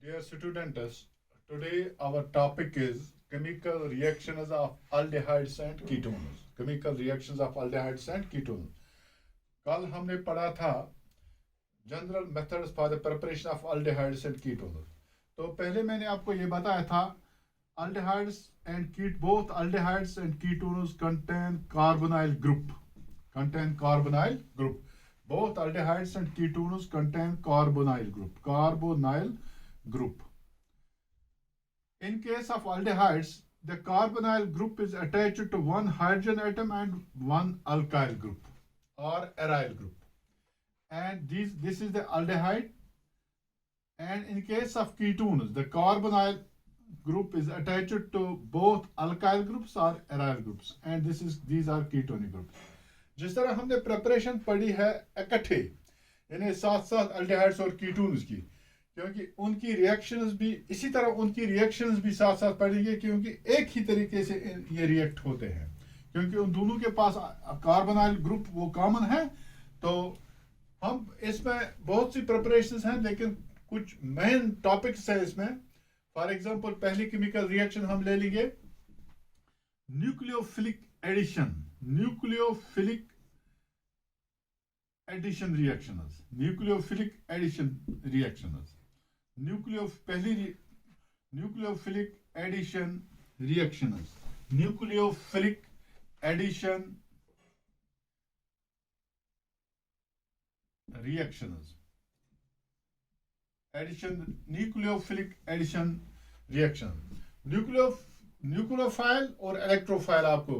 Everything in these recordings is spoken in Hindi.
Dear students, today our topic is chemical reactions of aldehydes and ketones. Chemical reactions of aldehydes and ketones. कल हमने पढ़ा था general methods for the preparation of aldehydes and ketones. तो पहले मैंने आपको ये बताया था aldehydes and both aldehydes and ketones contain carbonyl group. Contain carbonyl group. Both aldehydes and ketones contain carbonyl group. Carbonyl group. In case of aldehydes, the carbonyl group is attached to one hydrogen atom and one alkyl group or aryl group. And this is the aldehyde. And in case of ketones, the carbonyl group is attached to both alkyl groups or aryl groups. And these are ketonic groups. जिस तरह हमने प्रिपरेशन पढ़ी है इकट्ठे यानी साथ साथ अल्डेहाइड्स और कीटोन्स की, क्योंकि उनकी रिएक्शंस भी इसी तरह उनकी रिएक्शंस भी साथ साथ पढ़ेंगे, क्योंकि एक ही तरीके से ये रिएक्ट होते हैं, क्योंकि उन दोनों के पास कार्बोनाइल ग्रुप वो कॉमन है। तो हम इसमें बहुत सी प्रिपरेशंस हैं, लेकिन कुछ मेन टॉपिक्स है इसमें। फॉर एग्जांपल पहली केमिकल रिएक्शन हम ले लेंगे nucleophilic addition. Nucleophilic addition reactions, nucleophilic addition reactions, nucleophilic addition reactions, nucleophilic addition reactions, nucleophilic addition reaction. Nucleophile और इलेक्ट्रोफाइल आपको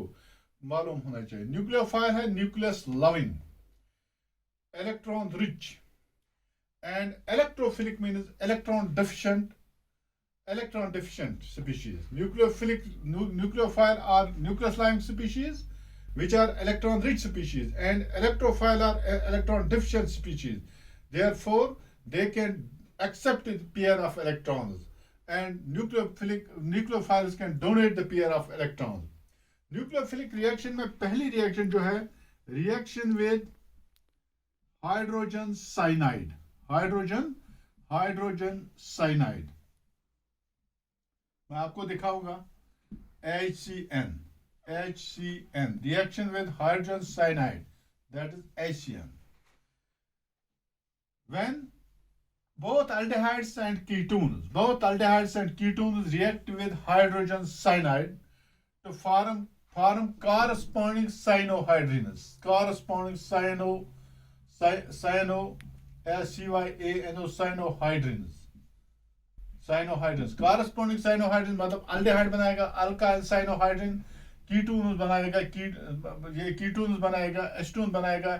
मालूम होना चाहिए। न्यूक्लियोफाइल है nucleus loving, electron rich, and electrophilic means electron deficient species. Nucleophile are nucleus loving species which are electron rich species, and electrophile are electron deficient species. Therefore they can accept the pair of electrons, and nucleophiles can donate the pair of electrons. Nucleophilic reaction में पहली reaction जो है reaction with hydrogen cyanide, hydrogen cyanide मैं आपको दिखाऊंगा। HCN reaction with hydrogen cyanide, that is HCN। When both aldehydes and ketones react with hydrogen cyanide to form corresponding cyanohydrinous, cyanohydrins। Corresponding cyanohydrin मतलब अल्डेहाइड बनाएगा अल्काइल साइनोहाइड्रिन, कीटोन्स बनाएगा ये कीटोन्स बनाएगा एस्टोन बनाएगा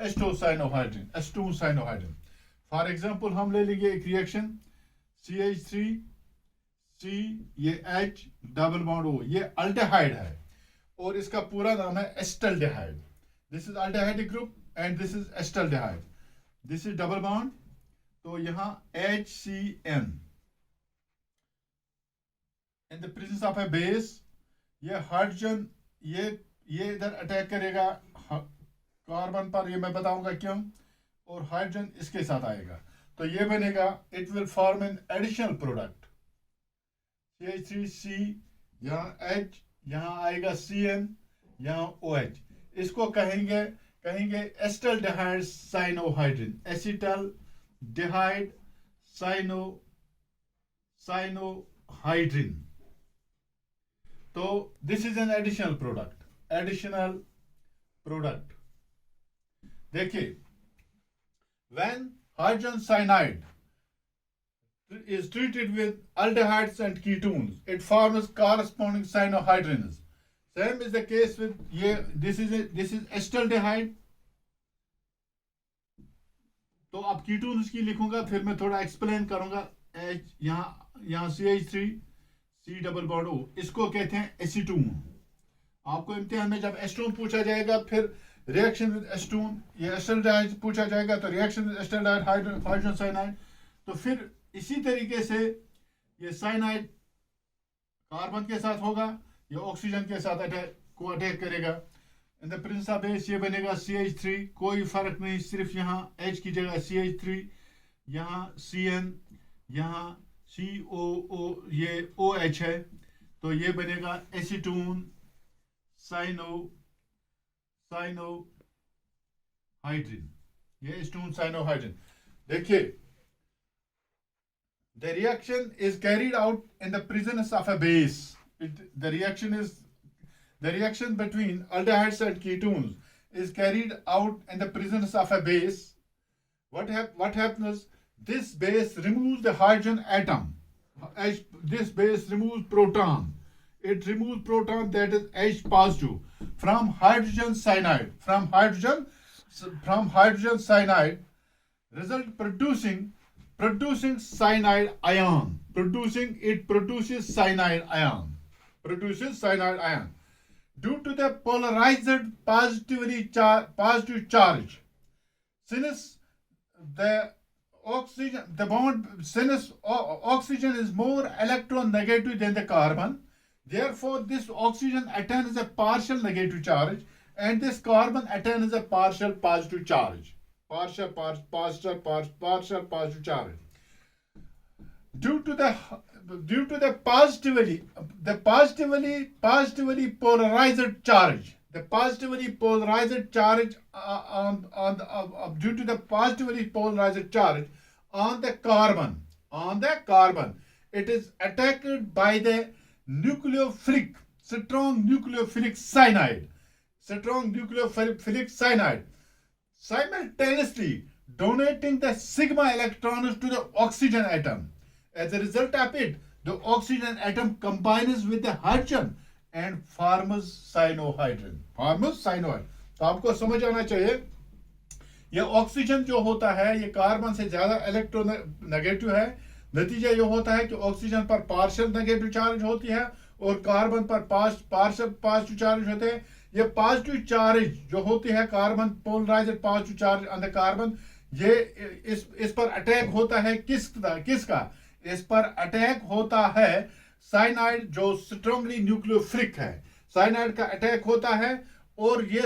एस्टोन साइनोहाइड्रिन। फॉर एग्जांपल हम ले लेंगे एक रिएक्शन CH3C, ये H डबल बॉन्ड O, ये अल्डेहाइड है और इसका पूरा नाम है acetaldehyde. This is aldehydic group and this is acetaldehyde, this is double bond, तो यहां HCN in the presence of a base, ये हाइड्रोजन ये इधर अटैक करेगा कार्बन पर, ये मैं बताऊंगा क्यों, और हाइड्रोजन इसके साथ आएगा तो ये बनेगा, it will form an additional product CH3C, यहां H, यहां आएगा CN, यहां OH। इसको कहेंगे एसिटाल्डेहाइड साइनोहाइड्रिन, एसिटाल्डेहाइड साइनोहाइड्रिन। तो this is an additional product. देखिए, when hydrogen cyanide is treated with aldehydes and ketones, it forms corresponding cyanohydrins. Same is the case with this is acetaldehyde। तो अब कीटोन्स की लिखूंगा, फिर मैं थोड़ा एक्सप्लेन करूंगा। H यहाँ CH3C डबल बॉन्ड O, इसको कहते हैं एसीटोन। आपको इम्तिहान में जब एस्टोन पूछा जाएगा, फिर रिएक्शन विद एस्टोन, ये एसिटाल्डेहाइड पूछा जाएगा तो रिएक्शन विद एसिटाल्डेहाइड हाइड्रोजन साइनाइड। तो फिर इसी तरीके से ये साइनाइड कार्बन के साथ होगा, ये ऑक्सीजन के साथ अटैक करेगा। In the presence of base ये बनेगा CH3, कोई फर्क नहीं, सिर्फ यहाँ H की जगह CH3, यहाँ CN, यहाँ COO, ये OH है, तो ये बनेगा एसीटोन साइनोहाइड्रिन, ये एसीटोन साइनोहाइड्रिन। देखिए, the reaction is carried out in the presence of a base. The reaction between aldehydes and ketones is carried out in the presence of a base. What happens? This base removes the hydrogen atom. This base removes proton. It removes proton, that is H positive, from hydrogen cyanide. From hydrogen cyanide, result producing cyanide ion. Produces cyanide ion. Due to the polarized positive charge, since oxygen is more electronegative than the carbon, therefore this oxygen attains a partial negative charge, and this carbon attains a partial positive charge. Partial positive charge. Due to the positively polarized charge, due to the positively polarized charge on the carbon, it is attacked by the strong nucleophilic cyanide, simultaneously donating the sigma electrons to the oxygen atom. As a result of it, the oxygen atom combines with the hydrogen and forms cyanohydrin. तो आपको समझ आना चाहिए, ये ऑक्सीजन जो होता है ये कार्बन से ज्यादा इलेक्ट्रोनेगेटिव है। नतीजा ये होता है कि ऑक्सीजन पर पार्शियल नेगेटिव चार्ज होती है और कार्बन पर पार्शियल पॉजिटिव चार्ज होते हैं। ये पॉजिटिव चार्ज जो होती है, carbon polarised positive charge on the carbon, ये इस पर अटैक होता है किसका? इस पर अटैक होता है साइनाइड, जो स्ट्रांगली न्यूक्लियोफिलिक है। साइनाइड का अटैक होता है और ये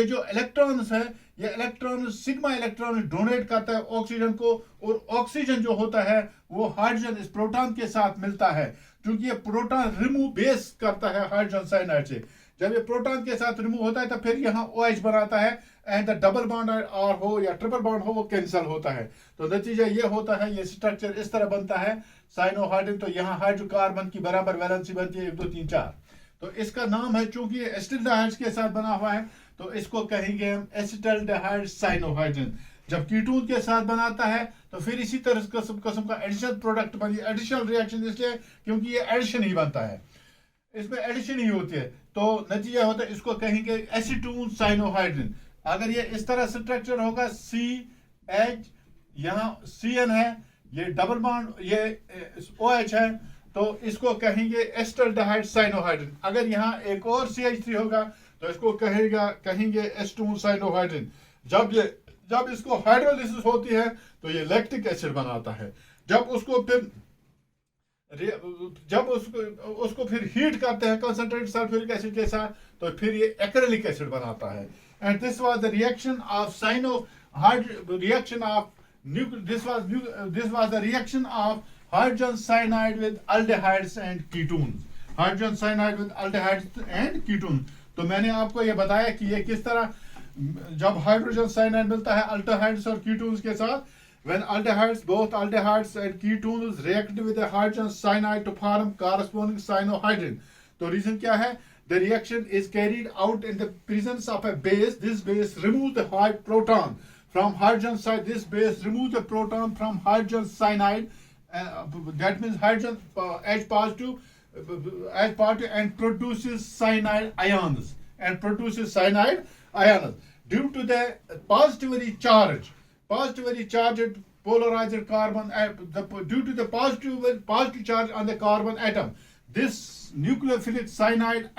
जो इलेक्ट्रॉन्स है, ये इलेक्ट्रॉन सिग्मा इलेक्ट्रॉन डोनेट करता है ऑक्सीजन को, और ऑक्सीजन जो होता है वो हाइड्रोजन इस प्रोटॉन के साथ मिलता है, क्योंकि ये प्रोटॉन रिमूव बेस करता है हाइड्रोजन साइनाइड से। जब ये प्रोटॉन के साथ रिमूव होता है तो फिर यहाँ OH बनाता है, एंड द डबल बॉन्ड और हो या ट्रिपल बॉन्ड हो वो कैंसिल होता है। तो नतीजा ये होता है, ये स्ट्रक्चर इस तरह बनता है साइनोहाइड्रिन। तो यहाँ हाइड्रोकार्बन की बराबर वैलेंसी बनती है 1 2 3 4। तो इसका नाम है, चूंकि ये एसिटाल्डिहाइड्स के साथ बना हुआ है तो इसको कहेंगे हम एसिटाल्डिहाइड साइनोहाइड्रिन। जब कीटोन के साथ बनाता है तो फिर इसी तरह किस्म का एडिशनल प्रोडक्ट बनी, एडिशनल रिएक्शन इसलिए क्योंकि ये एडिशन ही बनता है, इसमें एडिशन ही होती है। तो नतीजा होता है, इसको कहेंगे एसीटोन साइनोहाइड्रिन। अगर ये इस तरह स्ट्रक्चर होगा, CH, यहाँ CN है, ये डबल बॉन्ड, ये OH है, तो इसको कहेंगे एसिटाल्डिहाइड साइनोहाइड्रिन। अगर यहाँ एक और CH3 होगा तो इसको कहेंगे एसीटोन साइनोहाइड्रिन। जब इसको हाइड्रोलिसिस होती है तो ये लैक्टिक एसिड बनाता है। जब उसको फिर हीट करते हैं कंसंट्रेटेड सल्फ्यूरिक एसिड के साथ, तो फिर ये एक्रेलिक एसिड बनाता है। And this was the reaction of hydrogen cyanide with aldehydes and ketones. तो मैंने आपको ये बताया कि ये किस तरह, जब हाइड्रोजन साइनाइड मिलता है अल्डिहाइड्स और कीटोन्स के साथ, when both aldehydes and ketones react with the hydrogen cyanide to form corresponding cyanohydrin. तो रीजन क्या है? The reaction is carried out in the presence of a base. This base removes the proton from hydrogen side. This base removes the proton from hydrogen cyanide. That means hydrogen H positive and produces cyanide ions. Due to the positively charged polarized carbon, due to the positive charge on the carbon atom, this nucleophilic cyanide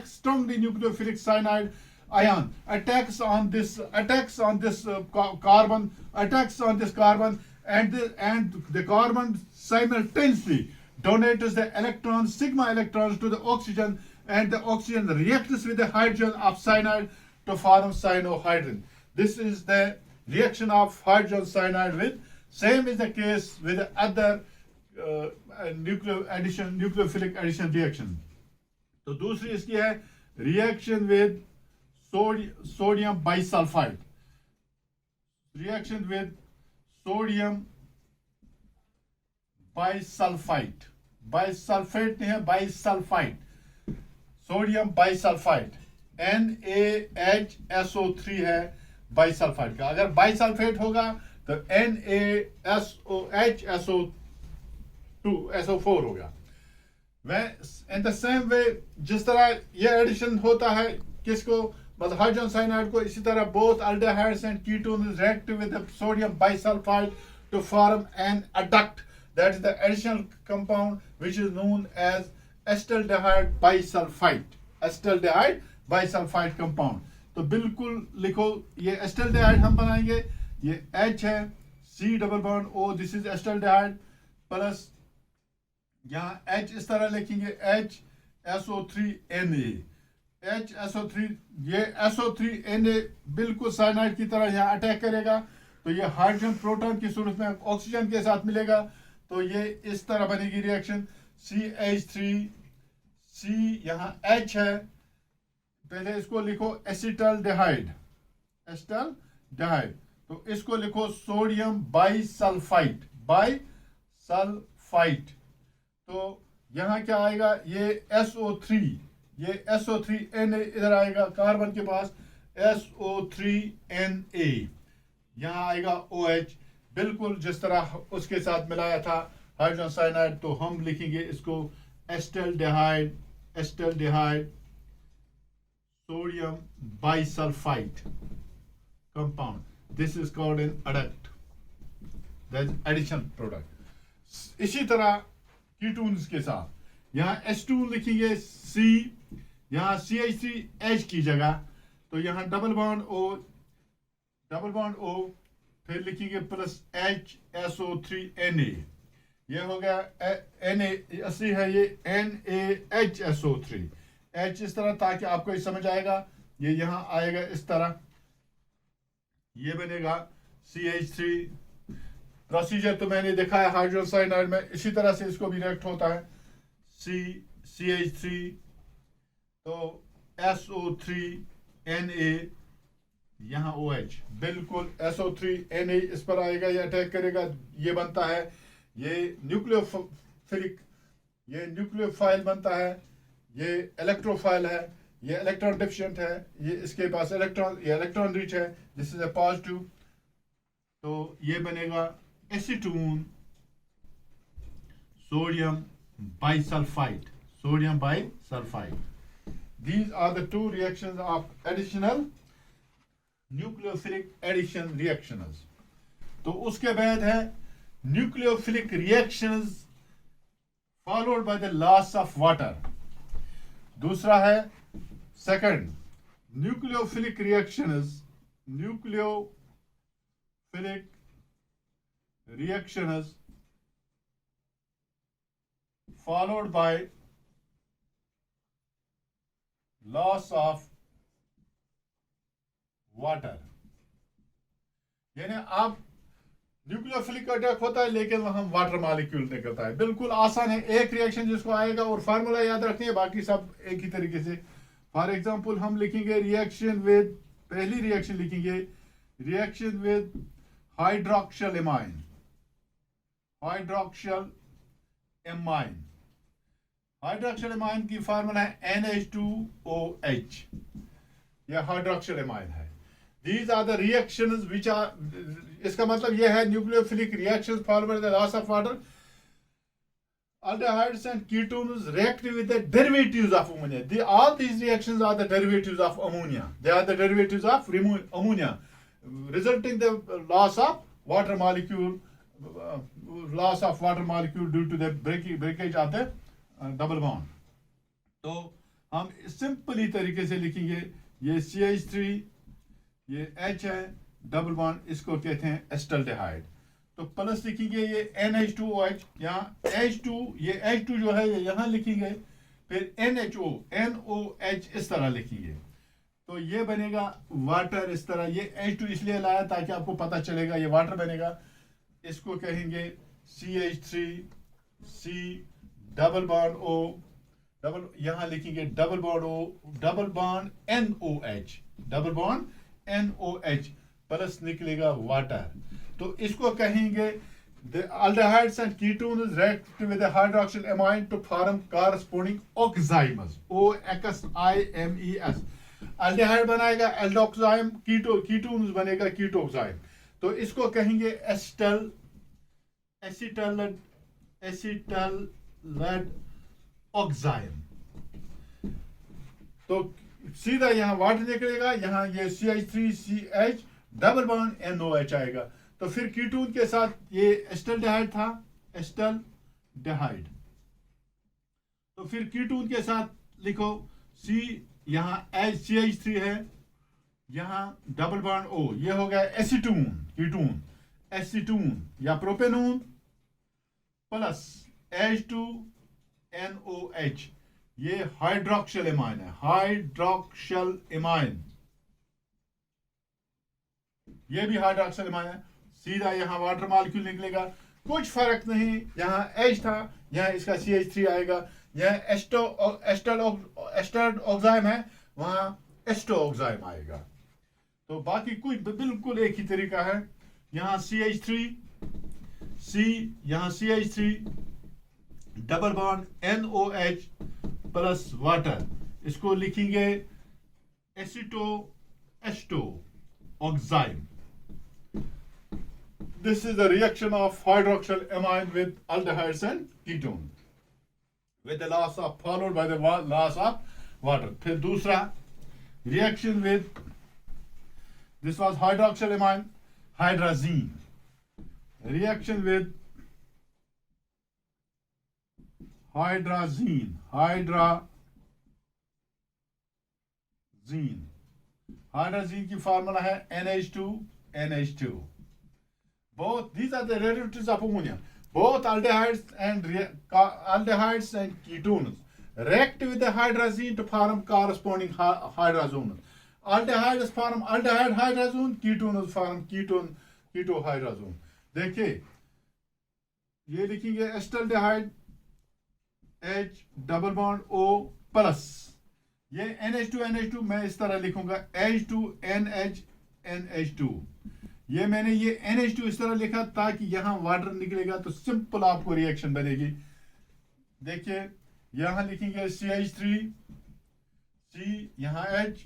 strongly nucleophilic cyanide ion attacks on this carbon, and the carbon simultaneously donates the electrons, sigma electrons, to the oxygen, and the oxygen reacts with the hydrogen of cyanide to form cyanohydrin. This is the reaction of hydrogen cyanide with. Same is the case with the other nucleophilic addition reaction. तो दूसरी इसकी है reaction with sodium bisulphide, reaction with sodium bisulphide, bisulphate नहीं है, बाइसल्फाइड, सोडियम बाइसल्फाइड, NaHSO3 है बाइसल्फाइड का। अगर बाइसल्फेट होगा तो NaSO4 होगा। इन द सेम वे जिस तरह ये एडिशन होता है किसको, मतलब हाइड्रोजन साइनाइड को, इसी तरह both aldehydes and ketones react with the sodium bisulfide to form an adduct, that is the additional compound which is known as acetaldehyde bisulfite, acetaldehyde bisulfite compound। तो बिल्कुल लिखो, ये acetaldehyde हम बनाएंगे, ये H है, C double bond O, this is acetaldehyde, plus यहाँ H इस तरह लिखेंगे HSO3Na, HSO3, ये SO3Na बिल्कुल साइनाइड की तरह यहाँ अटैक करेगा, तो ये हाइड्रोजन प्रोटॉन की सूरत में ऑक्सीजन के साथ मिलेगा, तो ये इस तरह बनेगी रिएक्शन CH3C, यहाँ H है, पहले इसको लिखो एसिटल्डेहाइड, एसिटल्डेहाइड, तो इसको लिखो सोडियम बाइसल्फाइड, बाइसल्फाइड, तो यहाँ क्या आएगा, ये SO3, ये SO3Na इधर आएगा कार्बन के पास, SO3Na, यहाँ आएगा OH, बिल्कुल जिस तरह उसके साथ मिलाया था हाइड्रोजन साइनाइड, तो हम लिखेंगे इसको एसिटल्डेहाइड, एसिटल्डेहाइड sodium bisulfite compound. This is called an adduct, that is addition product। इसी तरह कीटोन्स के साथ यहाँ H2 लिखेंगे C, यहाँ CH3H की जगह, तो यहाँ डबल बॉन्ड O, फिर लिखेंगे प्लस HSO3Na, ये हो गया Na, असली है ये NaHSO3, H इस तरह, ताकि आपको ये समझ आएगा, ये यहां आएगा इस तरह, ये बनेगा CH3। प्रोसीजर तो मैंने देखा है हाइड्रोजन साइनाइड में, इसी तरह से इसको भी रिएक्ट होता है, CH3, तो SO3Na, यहाँ OH, बिल्कुल SO3Na इस पर आएगा, ये अटैक करेगा, ये बनता है, ये न्यूक्लियोफिलिक, ये न्यूक्लियोफाइल बनता है, ये इलेक्ट्रोफाइल है, ये इलेक्ट्रॉन डिफिशिएंट है, ये इसके पास इलेक्ट्रॉन, ये इलेक्ट्रॉन रिच है, दिस इज अ पॉजिटिव, तो ये बनेगा acetone sodium bisulphide, sodium bisulphide. These are the two reactions of additional nucleophilic addition reactions। तो उसके बाद है nucleophilic reactions followed by the loss of water। दूसरा है second nucleophilic reactions, nucleophilic reactions followed by loss of water. यानी आप न्यूक्लियोफिलिक अटैक होता है लेकिन वहां वाटर मॉलिक्यूल निकलता है, बिल्कुल आसान है, एक रिएक्शन जिसको आएगा और फार्मूला याद रखनी है, बाकी सब एक ही तरीके से। फॉर एग्जांपल हम लिखेंगे रिएक्शन विद, पहली रिएक्शन लिखेंगे reaction with hydroxyl amine, hydroxyl amine, hydroxyl amine की फार्मूला है NH2OH, यह हाइड्रोक्सिल एमाइन है। These are the reactions which are, इसका मतलब यह है nucleophilic reactions followed by the loss of water। Aldehydes and ketones react with the derivatives of ammonia। All these reactions are the derivatives of ammonia. They are the derivatives of ammonia, resulting the loss of water molecule, loss of water molecule due to the breakage of the double bond। तो हम सिंपली तरीके से लिखेंगे, ये CH3, ये H है, डबल बॉन्ड, इसको कहते हैं एसिटल्डेहाइड। तो प्लस लिखेंगे ये NH2OH, यहाँ H2, ये H2 जो है ये यहाँ लिखेंगे, फिर NHO, NOH इस तरह लिखेंगे, तो ये बनेगा वाटर इस तरह। ये H2 इसलिए लाया ताकि आपको पता चलेगा ये वाटर बनेगा। इसको कहेंगे CH3, C double bond O, double यहां लिखेंगे double bond O, double bond N O H, double bond N O H plus निकलेगा वाटर। तो इसको कहेंगे the aldehydes and ketones react with the hydroxyl amine to form corresponding oxymes, OXIMES। aldehyde बनाएगा एल्डोक्साइम, कीटोन्स बनेगा कीटोक्साइम। तो इसको कहेंगे एसिटल एसिटल एसिटल ऑक्साइम। तो सीधा यहाँ वाटर निकलेगा, यहाँ ये CH3CH डबल बॉन्ड NOH आएगा। तो फिर कीटोन के साथ ये एस्टल्डिहाइड था, एस्टल्डिहाइड। तो फिर कीटोन के साथ लिखो C, यहाँ CH3 है, यहाँ डबल बॉन्ड O, ये हो गया एसीटोन, कीटोन एसीटोन या प्रोपेनोन प्लस H2NOH, ये हाइड्रोक्सिल एमाइन है, हाइड्रोक्सिल एमाइन, ये भी हाइड्रोक्सिल एमाइन है। सीधा यहाँ वाटर मॉलिक्यूल निकलेगा, कुछ फर्क नहीं, यहाँ H था, यहाँ इसका CH3 आएगा, यहाँ एस्टर ऑक्साइम है, वहां एस्टो ऑक्साइम आएगा। तो बाकी कुछ बिल्कुल एक ही तरीका है। यहाँ CH3 C, यहाँ CH3 double bond NOH plus water, इसको लिखेंगे एस्टो oxime. This is the reaction of hydroxyl amine with aldehydes and ketone, with the loss of, followed by the loss of water. फिर दूसरा reaction with, this was hydroxyl amine, hydrazine. Reaction with hydrazine, hydrazine की फार्मूला है NH2NH2। Both these are the derivatives of ammonia. Both aldehydes and ketones react with the hydrazine to form corresponding hydrazones. Aldehydes form aldehyde hydrazone, ketones form ketohydrazone. देखिए ये लिखेंगे acetaldehyde H double bond O plus, ये NH2NH2 मैं इस तरह लिखूंगा H2NH2। ये मैंने ये NH2 इस तरह लिखा ताकि यहां वाटर निकलेगा तो सिंपल आपको रिएक्शन बनेगी। देखिए यहां लिखेंगे CH3 C, यहां H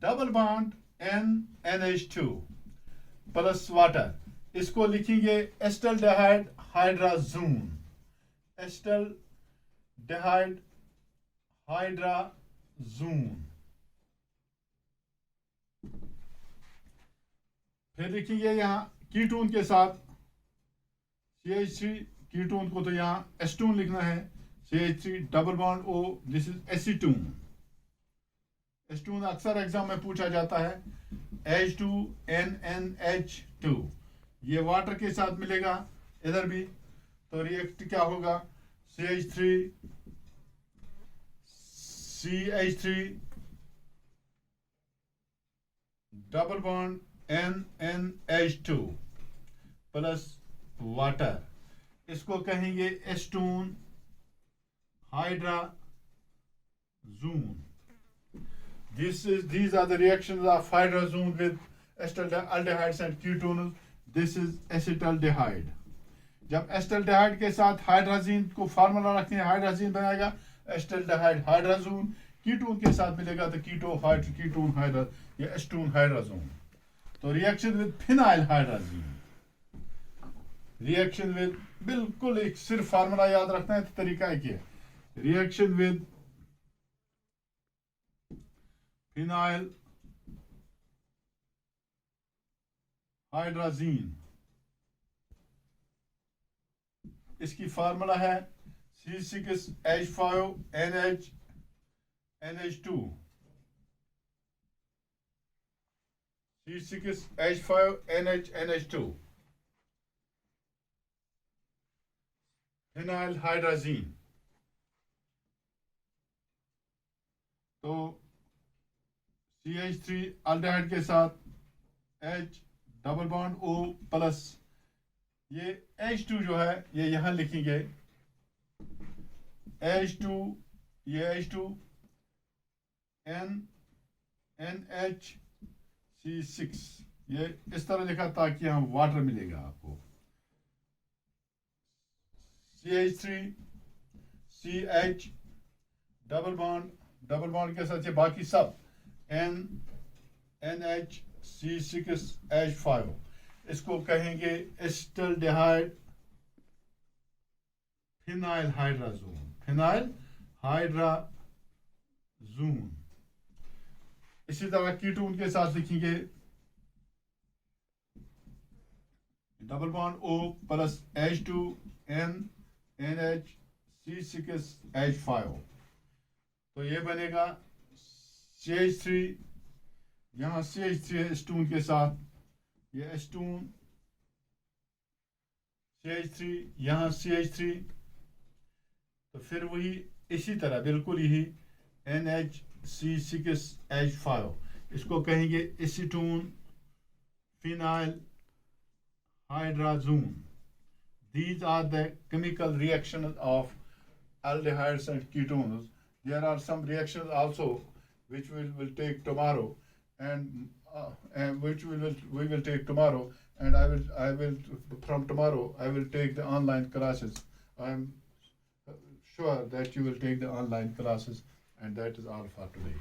double bond NH2 plus water, इसको लिखेंगे एस्टल्डिहाइड हाइड्राजोन, एस्टल्डिहाइड हाइड्राजोन। फिर लिखेंगे यहाँ कीटोन के साथ CH3, कीटोन को तो यहाँ एस्टोन लिखना है, CH3 double bond O, this is acetone. Aston अक्सर एग्जाम में पूछा जाता है, H2NNH2, ये वाटर के साथ मिलेगा इधर भी, तो रिएक्ट क्या होगा, CH3 double bond NNH2 plus water, इसको कहेंगे Aston hydrazone. These are the reactions of hydrazone with aldehydes and ketones. This is acetaldehyde. जब एस्टल्डिहाइड के साथ हाइड्राजीन को फार्मूला रखते हैं, हाइड्राजीन बनाएगा एस्टल्डिहाइड हाइड्राजोन, कीटोन के साथ मिलेगा तो कीटोन हाइड्रा या एस्टोन हाइड्राजोन। तो reaction with phenyl hydrazine, reaction with, बिल्कुल एक सिर्फ फार्मूला याद रखना है तो तरीका है क्या, रिएक्शन विद फिनाइल हाइड्राजीन, इसकी फार्मूला है C6H5NH2, C6H5NH2, फिनाइल हाइड्राजीन। तो CH3 अल्डेहाइड के साथ H double bond O plus, ये H2 जो है ये यहां लिखेंगे H2, ये H2 NHC6, ये इस तरह लिखा ताकि यहाँ वाटर मिलेगा आपको। CH3 CH डबल बॉन्ड के साथ ये बाकी सब NHC6H5, इसको कहेंगे एसिटाल्डिहाइड फिनाइल हाइड्राजोन। इसी तरह कीटोन के साथ लिखेंगे double bond O plus H2NHC6H5, तो ये बनेगा CH3, यहाँ CH3 है एस्टोन के साथ, ये एस्टोन CH3, यहाँ CH3, तो फिर वही इसी तरह बिल्कुल यही NHC6H5, इसको कहेंगे acetone phenyl hydrazone. These are the chemical reactions of aldehydes and ketones. There are some reactions also which we will take tomorrow, and which we will take tomorrow, and I will from tomorrow I will take the online classes. I am sure that you will take the online classes, and that is all for today.